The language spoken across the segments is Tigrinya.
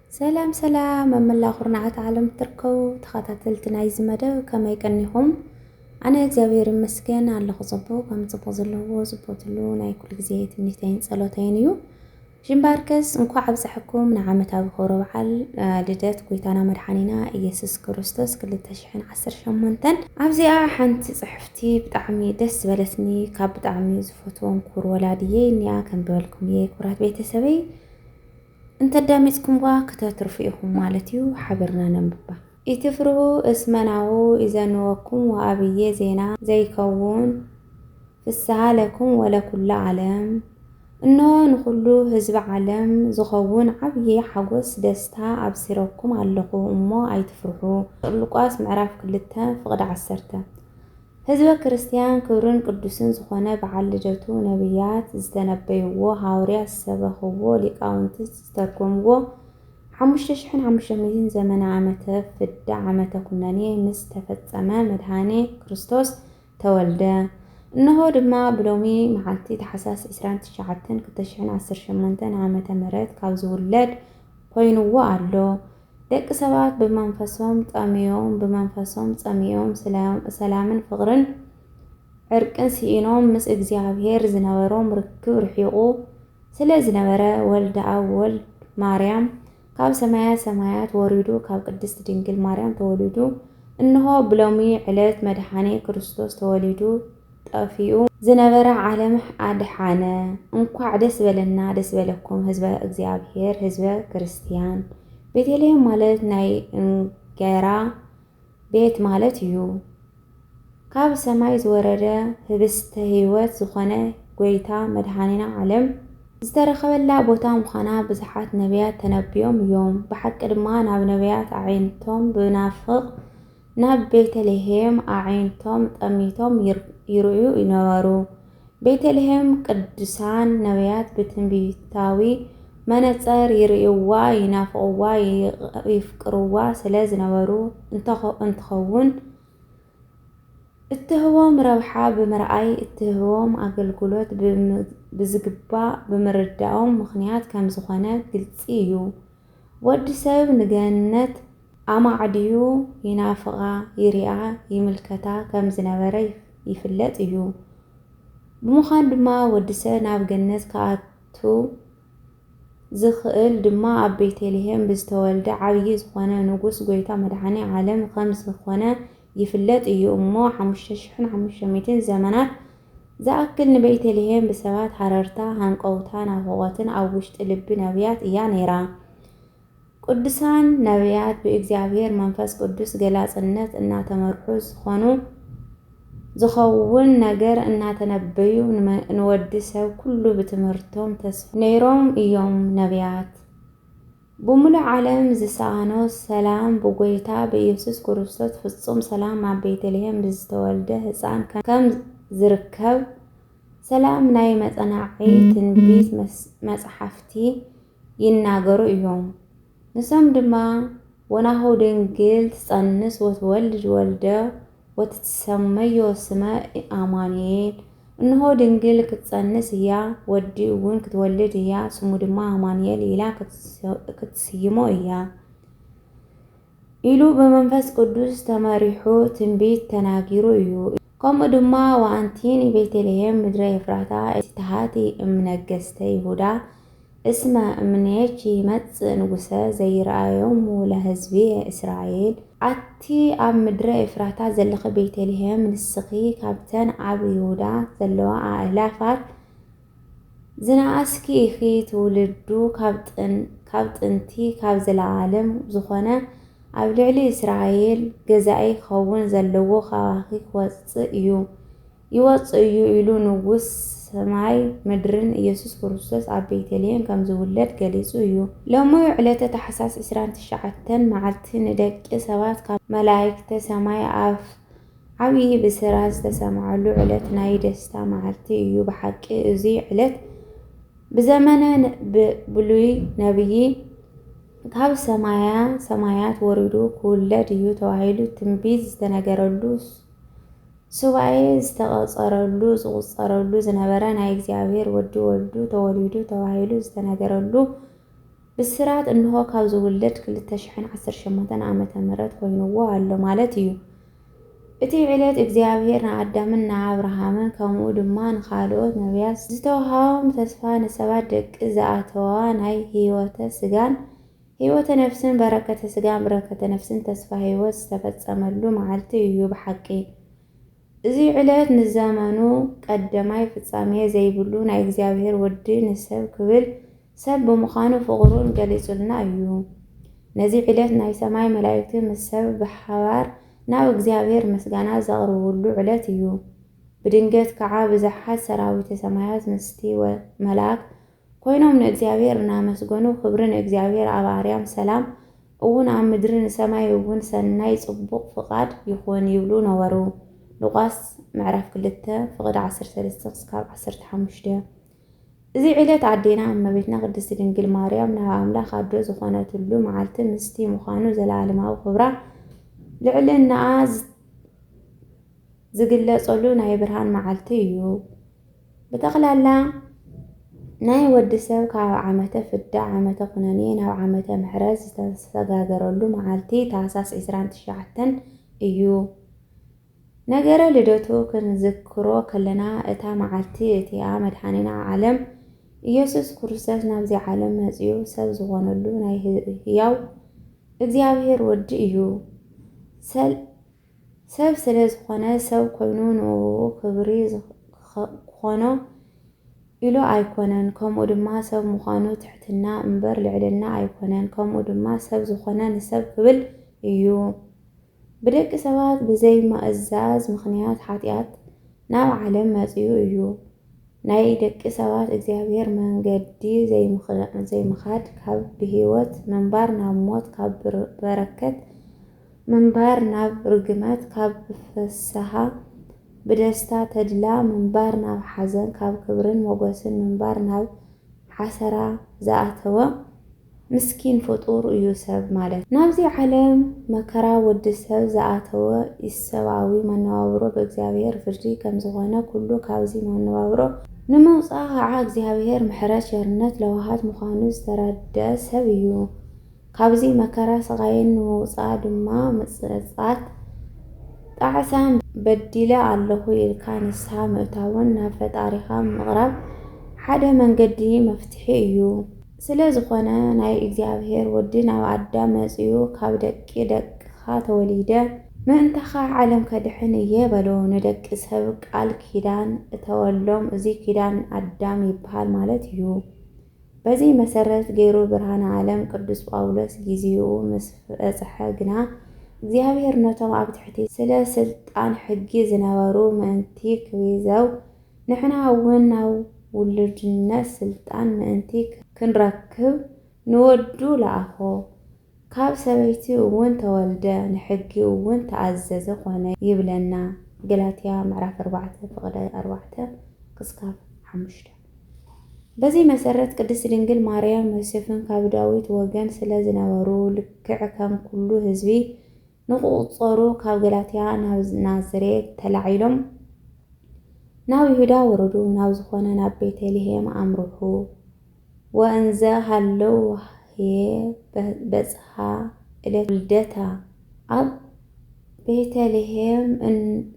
سلام سلام مملا خرنعت عالم تركو تخاتلت نايز مدى كما يكنيهم أنا إكزابير مسكين على خصبو كم تبازلو زبوتلو ناي كل جزية النتين صلاتينيو جنباركس نكو عبس حكم نعمة أبو خورو على لدات كويتانا مدحانينا إيسوس كروستوس كل تشحن عسر شمونتن عبزي حنت صحفتي بتعمي دس بلسني كاب بتعمي زفوتون كور ولاديين يا كم بولكم يا كورات بيت سبي انت داميسكم واكتا ترفيقهم مالتيو حبرنا ننببا يتفرغو اسمناو إذا نوكم وأبي زينا زي كون في السهالكم ولا كل عالم إنه نخلو هزب عالم زخون عبي حقوس دستا عبسيركم علقو أمو أي تفرحو لقاس معرف كلتها فقد عسرته هزب كريستيان كورن قدوسن زخونه بعلجتو نبيات استنبيوو هاوريا سبخوو لقاونتس استركموو حمش ميتين زمن عامته فدا عامته كناني مستفتصمه مدهاني كريستوس تولده انه دما بلومي معلتي تحساس اسران تشعتن كتشحن 18 عامته مرات كاب زولد ኮይኑዎ ኣሎ ደቂ ሰባት ብመንፈሶም ጸሚዮም ሰላምን ፍቅርን ዕርቅን ሲኢኖም ምስ እግዚአብሔር ዝነበሮም ርክብ ርሒቁ ስለ ዝነበረ ወልደ አብ ወልድ ማርያም ካብ ሰማያት ወሪዱ ካብ ቅድስት ድንግል ማርያም ተወሊዱ እንሆ ብሎሚ ዕለት መድኃኔ ክርስቶስ ተወሊዱ ጠፊኡ ዝነበረ ዓለም አድሓነ እንኳዕ ደስ በለና ደስ በለኩም ህዝበ እግዚአብሔር ህዝበ ክርስቲያን ቤተልሔም ማለት ናይ እንጀራ ቤት ማለት እዩ ካብ ሰማይ ዝወረደ ህብስተ ህይወት ዝኾነ ጎይታ መድኃኒና ዓለም ዝተረኸበላ ቦታ ምዃና ብዙሓት ነቢያት ተነቢዮም እዮም ብሓቂ ድማ ናብ ነቢያት አዒንቶም ብናፍቕ ናብ ቤተልሔም አዒንቶም ጠሚቶም ይርዩ ይነበሩ ቤተልሔም ቅዱሳን ነቢያት ብትንቢታዊ መነጽር ይርዩዋ ይናፍቁዋ ይፍቅሩዋ ስለ ዝነበሩ እንትኸውን እትህቦም ረብሓ ብምርአይ እትህቦም አገልግሎት ብዝግባእ ብምርዳኦም ምኽንያት ከም ዝኾነ ግልጺ እዩ ወዲ ሰብ ንገነት አማዕድዩ ይናፍቃ ይሪኣ ይምልከታ ከም ዝነበረ ይፍለጥ እዩ ብምዃን ድማ ወዲ ሰብ ናብ ገነት ከኣቱ ዝኽእል ድማ ኣብ ቤተልሔም ብዝተወልደ ዓብይ ዝኾነ ንጉስ ጎይታ መድኃኔ ዓለም ከም ዝኾነ ይፍለጥ እዩ እሞ 5500 ዘመናት ዝኣክል ንቤተልሔም ብሰባት ሓረርታ ሃንቀውታ ናፍቖትን ኣብ ውሽጢ ልቢ ነቢያት እያ ነይራ ቅዱሳን ነቢያት ብእግዚአብሔር መንፈስ ቅዱስ ገላጽነት እናተመርሑ ዝኸውን ነገር እናተነበዩ ንወዲ ሰብ ኩሉ ብትምህርቶም ተስፋ ነይሮም እዮም ነቢያት بملء عالم زسانو سلام بقويتا بإيسوس كروستوس فصوم سلام مع بيتلهم بزتولده هسان كم زركب سلام ناي مصنعي تنبيت مصحفتي يناغرو يوم نسم دما وناهو دنجل تصنس وتولد ولده وتتسميو اسماء آمانيل إنه دنجل كتصنس هي ودي وين كتولد هي سمو دما آمانيل إلا كتسيمو هي إلو بمنفس قدوس تماريحو تنبيت تناغيرو يو قم دما وانتيني بيتلهم مدري إفراتا اتحاتي منجستي يهودا اسم منيتشي متس نغسا زي رأيهم ولهزبي إسرائيل عتي أب مدري إفراتا زلق بيتلهم نسقي كابتن أب يهودا زلوا آلافات زنا أسكي إخي تولدو كابتنتي كابز العالم زخونة أب لعلي إسرائيل جزائي خون زلوا خواخي يوصيو إلو نغس سماي مدرن إيسوس كروستوس أب بيتلهم كم زولد جليسو يو لو مو علته تحساس إسران تشعتن معلتن دك سوات كاب ملايكة سماي أف عوي بسراز تسمعلو علت نايدستا معلتي يو بحق إزي علت بزمن بلوي نبي كاب سمايات وردو كل ديو توعيلو تنبيز تنجرلوس سواء استغصرلو زغصرلو زنبرا ناي እግዚአብሔር ወልዱ ተወሊዱ ተዋሂሉ ዝተነገረሉ ብስራት እንሆ ካብ ዝውለድ 2018 ዓመተ ምህረት ኮይኑዎ ኣሎ ማለት እዩ። እቲ ዕለት እግዚአብሔር ንኣዳምን ንኣብርሃምን ከምኡ ድማ ንኻልኦት ነቢያት ዝተወሃቦም ተስፋ ንሰባት ደቂ ዝኣተዋ ናይ ህይወተ ስጋን ህይወተ ነፍስን በረከተ ስጋን በረከተ ነፍስን ተስፋ ህይወት ዝተፈጸመሉ መዓልቲ እዩ ብሓቂ። እዚ ዕለት ንዘመኑ ቀዳማይ ፍጻሜ ዘይብሉ ናይ እግዚአብሔር ወዲ ንሰብ ክብል ሰብ ብምዃኑ ፍቕሩን ገሊጹልና እዩ። ነዚ ዕለት ናይ ሰማይ መላእክቲ ምስ ሰብ ብሓባር ናብ እግዚአብሔር ምስጋና ዘቕርብሉ ዕለት እዩ። ብድንገት ከዓ ብዙሓት ሰራዊተ ሰማያት ምስቲ መላእክ ኮይኖም ንእግዚአብሔር እናመስገኑ ክብሪ ንእግዚአብሔር ኣብ ኣርያም ሰላም እውን ኣብ ምድሪ ንሰማይ እውን ሰናይ ጽቡቕ ፍቓድ ይኹን ይብሉ ነበሩ። ሉቃስ ምዕራፍ 2 ፍቕዲ 13-15። እዚ ዕለት ኣዴና እመቤትና ቅድስቲ ድንግል ማርያም ናብ ኣምላኽ ኣዶ ዝኾነትሉ መዓልቲ ምስቲ ምዃኑ ዘለዓለማዊ ክብራ ልዕልናኣ ዝግለጸሉ ናይ ብርሃን መዓልቲ እዩ። ብጠቕላላ ናይ ወዲ ሰብ ካብ ዓመተ ፍዳ ዓመተ ኩነኔ ናብ ዓመተ ምሕረት ዝተሰጋገረሉ መዓልቲ ታህሳስ 29 እዩ። ነገረ ልደቱ ክንዝክሮ ከለና እታ መዓልቲ እቲኣ መድኃኒና ዓለም ኢየሱስ ክርስቶስ ናብዚ ዓለም መጺኡ ሰብ ዝኾነሉ ናይ ህያው እግዚአብሔር ወዲ እዩ። ሰብ ስለ ዝኾነ ሰብ ኮይኑ ንኡ ክብሪ ክኾኖ ኢሉ ኣይኮነን። ከምኡ ድማ ሰብ ምዃኑ ትሕትና እምበር ልዕልና ኣይኮነን። ከምኡ ድማ ሰብ ዝኾነ ንሰብ ክብል እዩ። ብደቂ ሰባት ብዘይ ምእዛዝ ምኽንያት ሓጢአት ናብ ዓለም መጺኡ እዩ። ናይ ደቂ ሰባት እግዚአብሔር መንገዲ ዘይምኻድ ካብ ብህይወት ምንባር ናብ ሞት ካብ በረከት ምንባር ናብ ርግመት ካብ ፍስሓ ብደስታ ተድላ ምንባር ናብ ሓዘን ካብ ክብርን ሞገስን ምንባር ናብ ሓሰራ ዝኣተወ ምስኪን ፍጡር እዩ ሰብ ማለት። ናብዚ ዓለም መከራ ወዲ ሰብ ዝኣተወ ሰብኣዊ መነባብሮ ብእግዚአብሔር ፍርዲ ከም ዝኾነ ኩሉ ካብዚ መነባብሮ ንምውፃእ ከዓ እግዚአብሔር ምሕረት ቸርነት ለዋሃት ምዃኑ ዝተረድአ ሰብ እዩ። ካብዚ መከራ ስቃይን ንምውፃእ ድማ ምጽጻት ጣዕሳን በዲለ ኣለኹ ኢልካ ንስሓ ምእታውን ናብ ፈጣሪኻ ምቕራብ ሓደ መንገዲ መፍትሒ እዩ። ስለ ዝኾነ ናይ እግዚአብሔር ወዲ ናብ ኣዳም መጺኡ ካብ ደቂ ደቅኻ ተወሊደ ምእንተኻ ዓለም ከድሕን እየ በሎ ንደቂ ሰብ ቃል ኪዳን እተወሎም። እዚ ኪዳን ኣዳም ይበሃል ማለት እዩ። በዚ መሰረት ገይሩ ብርሃነ ዓለም ቅዱስ ጳውሎስ ግዚኡ ምስ በጽሐ ግና እግዚአብሔር ነቶም ኣብ ትሕቲ ስለ ስልጣን ሕጊ ዝነበሩ ምእንቲ ክቤዘው ንሕና እውን ናብ ውሉድነት ስልጣን ምእንቲ ክንረክብ ንወዱ ለኣኾ። ካብ ሰበይቲ እውን ተወልደ ንሕጊ እውን ተኣዘዘ ኮነ ይብለና ገላትያ ምዕራፍ 4 ፍቕደ 4-5። በዚ መሰረት ቅድስት ድንግል ማርያም ዮሴፍን ካብ ዳዊት ወገን ስለ ዝነበሩ ልክዕ ከም ኩሉ ህዝቢ ንቁፅሩ ካብ ገላትያ ናብ ናዝሬት ተላዒሎም ናብ ይሁዳ ወረዱ። ናብ ዝኾነ ናብ ቤተልሔም ኣምርሑ። ወእንዘ ሃለው ህየ በጽሓ ዕለት ውልደታ ኣብ ቤተልሔም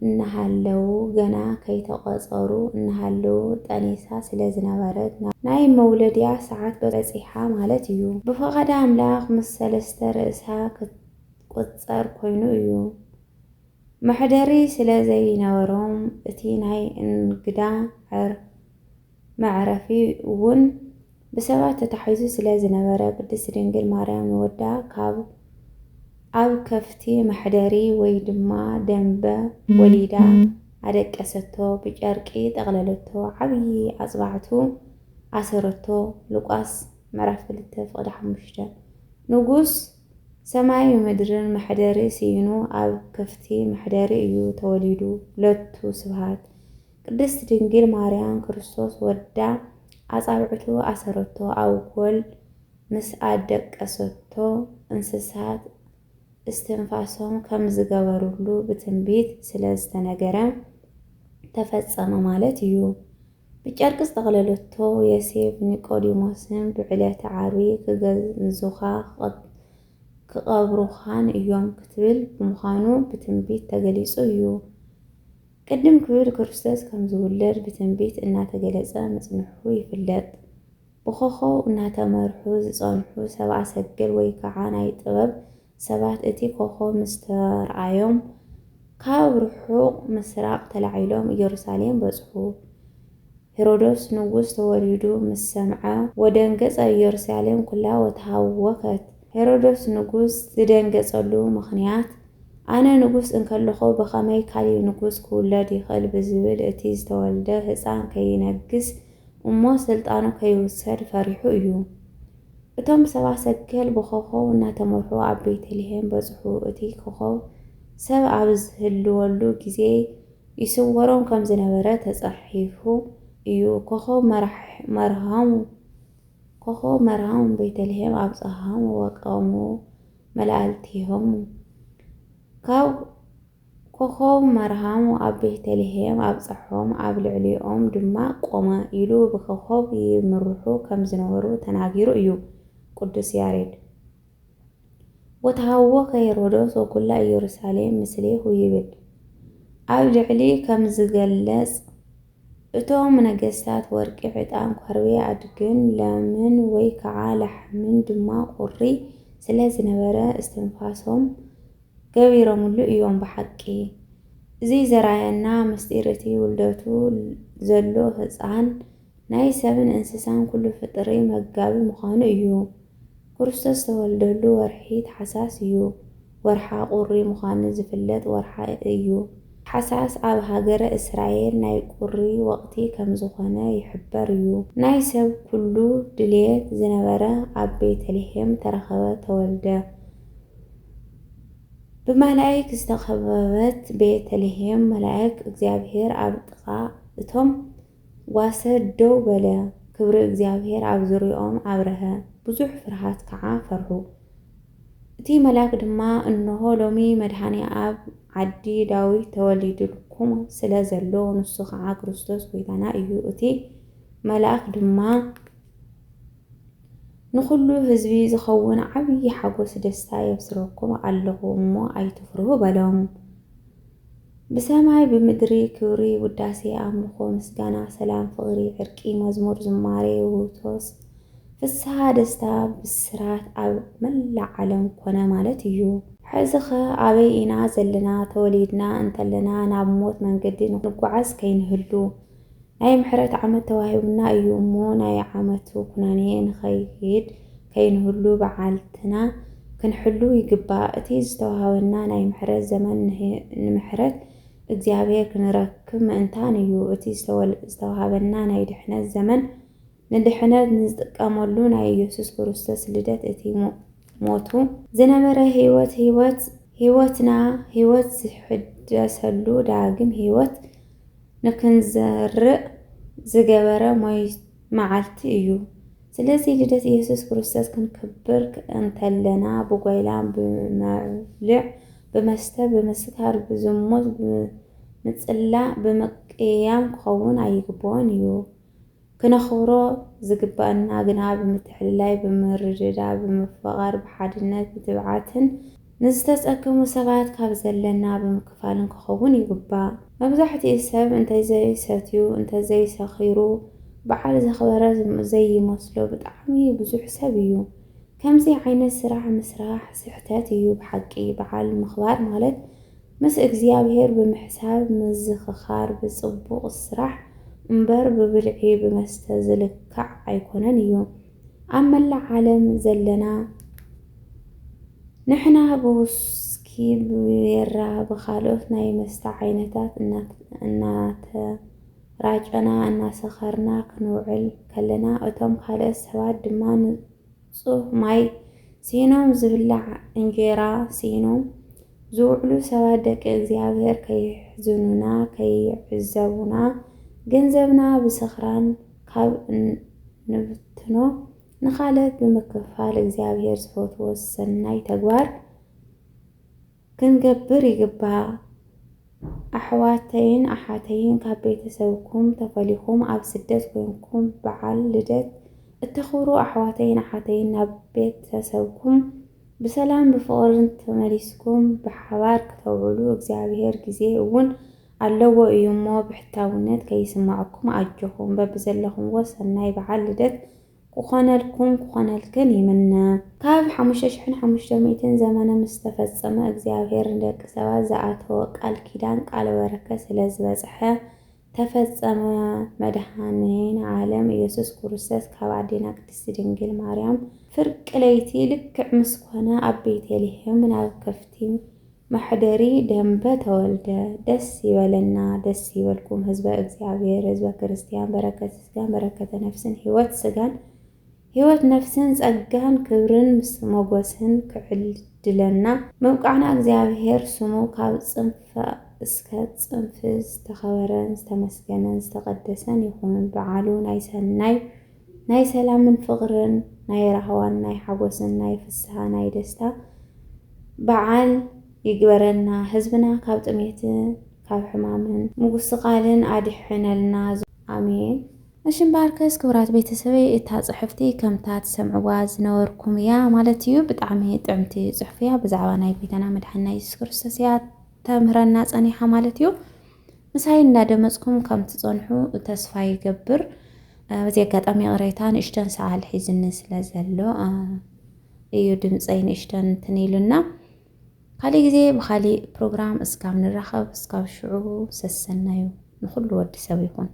እናሃለው ገና ከይተቖጸሩ እናሃለው ጠኒሳ ስለ ዝነበረት ናይ መውለድያ ሰዓት በጺሓ ማለት እዩ። ብፈቓደ ኣምላኽ ምስ ሰለስተ ርእሳ ክትቆጸር ኮይኑ እዩ። መሕደሪ ስለ ዘይነበሮም እቲ ናይ እንግዳ መዕረፊ እውን ብሰባት ተታሒዙ ስለ ዝነበረ ቅድስት ድንግል ማርያም ንወዳ ኣብ ከፍቲ መሕደሪ ወይ ድማ ደንበ ወሊዳ ኣደቀሰቶ፣ ብጨርቂ ጠቕለለቶ፣ ዓብዪ ኣጽባዕቱ ኣሰረቶ። ሉቃስ ምዕራፍ 2 ፍቕዲ 5። ንጉስ ሰማይ ምድርን መሕደሪ ሲኑ ኣብ ከፍቲ መሕደሪ እዩ ተወሊዱ። ለቱ ስብሃት። ቅድስት ድንግል ማርያም ክርስቶስ ወዳ ኣጻብዕቱ ኣሰረቶ፣ ኣብ ጎል ምስ ኣደቀሰቶ እንስሳት እስትንፋሶም ከም ዝገበሩሉ ብትንቢት ስለ ዝተነገረ ተፈጸመ ማለት እዩ። ብጨርቂ ዝተቐለለቶ ዮሴፍ ኒቆዲሞስን ብዕለተ ዓርቢ ክገዝኡኻ ክቐብሩኻን እዮም ክትብል ብምዃኑ ብትንቢት ተገሊጹ እዩ። ቅድም ክብል ክርስቶስ ከም ዝውለድ ብትንቢት እናተገለጸ መጽንሑ ይፍለጥ። ብኮኸብ እናተመርሑ ዝጸንሑ ሰብአ ሰገል ወይ ከዓ ናይ ጥበብ ሰባት እቲ ኮኸብ ምስ ተረኣዮም ካብ ርሑቕ ምስራቅ ተላዒሎም ኢየሩሳሌም በጽሑ። ሄሮዶስ ንጉስ ተወሊዱ ምስ ሰምዐ ወደንገጸ ኢየሩሳሌም ኩላ ወተሃወከት። ሄሮዶስ ንጉስ ዝደንገጸሉ ምኽንያት ኣነ ንጉስ እንከለኹ ብኸመይ ካሊእ ንጉስ ክውለድ ይኽእል ብዝብል እቲ ዝተወልደ ህፃን ከይነግስ እሞ ስልጣኑ ከይውሰድ ፈሪሑ እዩ። እቶም ሰብአ ሰገል ብኮኸብ እናተመርሑ ኣብ ቤተልሔም በጽሑ። እቲ ኮኸብ ሰብ ኣብ ዝህልወሉ ግዜ ይስወሮም ከም ዝነበረ ተጻሒፉ እዩ። ኮኸብ መርሃሙ ቤተልሔም ኣብጽሖሙ ወቀሙ መላእልቲሆሙ ካብ ኮኸብ መርሃሙ ኣብ ቤተልሔም ኣብጽሖም ኣብ ልዕሊኦም ድማ ቆመ ኢሉ ብኮኸብ ይምርሑ ከም ዝነበሩ ተናጊሩ እዩ ቅዱስ ያሬድ። ወተሃወከ ሄሮዶስ ወኩላ ኢየሩሳሌም ምስሌሁ ይብል ኣብ ልዕሊ ከም ዝገለጽ እቶም ነገስታት ወርቂ ዕጣን ኮርቤ ኣድግን ለምን ወይ ከዓ ላሕምን ድማ ቁሪ ስለ ዝነበረ እስትንፋሶም ገቢሮሙሉ እዮም ብሓቂ። እዚ ዘራየና ምስጢር እቲ ውልደቱ ዘሎ ህፃን ናይ ሰብን እንስሳን ኩሉ ፍጥሪ መጋቢ ምዃኑ እዩ። ክርስቶስ ዝተወልደሉ ወርሒ ታሕሳስ እዩ። ወርሓ ቁሪ ምዃኑ ዝፍለጥ ወርሓ እዩ። ታሕሳስ ኣብ ሃገረ እስራኤል ናይ ቁሪ ወቕቲ ከም ዝኾነ ይሕበር እዩ። ናይ ሰብ ኩሉ ድልየት ዝነበረ ኣብ ቤተልሔም ተረኸበ ተወልደ። ብመላእክ ዝተኸበበት ቤተልሔም መላእክ እግዚአብሔር ኣብ ጥቓ እቶም ጓሰት ደው በለ። ክብሪ እግዚአብሔር ኣብ ዙርያኦም ኣብረኸ፣ ብዙሕ ፍርሃት ከዓ ፈርሑ። እቲ መልአክ ድማ እንሆ ሎሚ መድኃኒ ኣብ ዓዲ ዳዊት ተወሊድልኩም ስለ ዘሎ ንሱ ከዓ ክርስቶስ ጎይታና እዩ። እቲ መልአክ ድማ ንኹሉ ህዝቢ ዝኸውን ዓብይ ሓጎስ ደስታ የብስረኩም ኣለኹ እሞ ኣይትፍርሁ በሎም። ብሰማይ ብምድሪ ክብሪ ውዳሴ ኣምልኾ ምስጋና ሰላም ፍቕሪ ዕርቂ መዝሙር ዝማሬ ውህቶስ ፍስሓ ደስታ ብስራት ኣብ መላእ ዓለም ኮነ ማለት እዩ። ሕዚ ኸ ኣበይ ኢና ዘለና? ተወሊድና እንተለና ናብ ሞት መንገዲ ንጓዓዝ ከይንህሉ ናይ ምሕረት ዓመት ተዋሂቡና እዩ እሞ ናይ ዓመቱ ኩነኔ ንኸይድ ከይንህሉ በዓልትና ክንሕሉ ይግባእ። እቲ ዝተዋሃበና ናይ ምሕረት ዘመን ንምሕረት እግዚአብሔር ክንረክብ ምእንታን እዩ። እቲ ዝተዋሃበና ናይ ድሕነት ዘመን ንድሕነት ንዝጥቀመሉ ናይ ኢየሱስ ክርስቶስ ልደት እቲ ሞቱ ዝነበረ ህይወትና ህይወት ዝሕደሰሉ ዳግም ህይወት ንክንዘርእ ዝገበረ መዓልቲ እዩ። ስለዚ ልደት ኢየሱስ ክርስቶስ ክንክብር እንተለና ብጎይላን ብመብልዕ ብመስተ ብምስካር ብዝሙት ብምጽላእ ብምቅያም ክኸውን ኣይግባኦን እዩ። ክነኽብሮ ዝግባአና ግና ብምትሕልላይ ብምርድዳ ብምፍቓር ብሓድነት ብትብዓትን ንዝተጸከሙ ሰባት ካብ ዘለና ብምክፋልን ክኸውን ይግባእ። መብዛሕትኡ ሰብ እንተዘይሰትዩ እንተዘይሰኺሩ በዓል ዘኽበረ ዘይመስሎ ብጣዕሚ ብዙሕ ሰብ እዩ። ከምዚ ዓይነት ስራሕ ምስራሕ ስሕተት እዩ ብሓቂ። በዓል ምኽባር ማለት ምስ እግዚአብሔር ብምሕሳብ ምዝኽኻር ብጽቡቕ ስራሕ እምበር ብብልዒ ብመስተ ዝልካዕ ኣይኮነን እዩ። ኣብ መላእ ዓለም ዘለና ንሕና ብውስኪ ብቢራ ብኻልኦት ናይ መስተ ዓይነታት እናተራጨና እናሰኸርና ክንውዕል ከለና እቶም ካልኦት ሰባት ድማ ንጹህ ማይ ሲኖም ዝብላዕ እንጀራ ሲኖም ዝውዕሉ ሰባት ደቂ እግዚአብሔር ከይሕዝኑና ከይዕዘቡና ገንዘብና ብስኽራን ካብ ንብትኖ ንኻልኦት ብምክፋል እግዚአብሔር ዝፈትዎ ሰናይ ተግባር ክንገብር ይግባእ። أحواتين أحاتين كبيت سوكم تفليكم أب سدت كونكم بعل لدت اتخوروا أحواتين أحاتين نبيت سوكم بسلام بفقرن تماريسكم بحوار كتوعلو እግዚአብሔር ጊዜ እውን ኣለዎ እዩሞ ብሕታውነት ከይስማዓኩም ኣጆኹም በብዘለኹም ወሰናይ በዓል ልደት ክኾነልከን ይምነ ካብ 5500 ዘመነ ምስ ተፈጸመ እግዚአብሔር እንደቅ ሰባት ዝኣተወ ቃል ኪዳን ቃል በረከት ስለዝበጽሐ ተፈጸመ መድኃኒን ዓለም ኢየሱስ ክርስቶስ ካብ ኣዴና ቅድስት ድንግል ማርያም ፍርቅ ለይቲ ልክዕ ምስ ኮነ ኣብ ቤተልሔም ናብ ከፍቲ ማሕደሪ ደንበ ተወልደ ደስ ይበለና ደስ ይበልኩም ህዝበ እግዚአብሔር ህዝበ ክርስቲያን በረከት ስጋን በረከተ ነፍስን ህይወት ስጋን ህይወት ነፍስን ጸጋን ክብርን ምስ ሞገስን ክዕልድለና መብቃዕና እግዚአብሔር ስሙ ካብ ጽንፈ እስከ ጽንፍ ዝተኸበረን ዝተመስገነን ዝተቀደሰን ይኹን በዓሉ ናይ ሰናይ ናይ ሰላምን ፍቅርን ናይ ረህዋን ናይ ሓጎስን ናይ ፍስሓ ናይ ደስታ በዓል ይግበረና ህዝብና ካብ ጥሜትን ካብ ሕማምን ምጉስቃልን ኣድሕነልና አሜን። እሽምባርከስ ክብራት ቤተሰበይ እታ ጽሕፍቲ ከምታ ትሰምዕዋ ዝነበርኩም እያ ማለት እዩ። ብጣዕሚ ጥዕምቲ ጽሕፍያ ብዛዕባ ናይ ቤተና መድሓኒና ኢየሱስ ክርስቶስ እያ ተምህረና ጸኒሓ ማለት እዩ። ምሳይ እንዳደመጽኩም ከም ትጸንሑ ተስፋ ይገብር። በዚህ አጋጣሚ ቅሬታ ንእሽተን ሰዓል ሒዝኒ ስለዘሎ እዩ ድምፀይ ንእሽተን እንትን ኢሉና ካሊእ ግዜ ብካሊእ ፕሮግራም እስካብ ንራኸብ እስካብ ሽዑ ሰሰናዩ ንኩሉ ወዲ ሰብ ይኹን።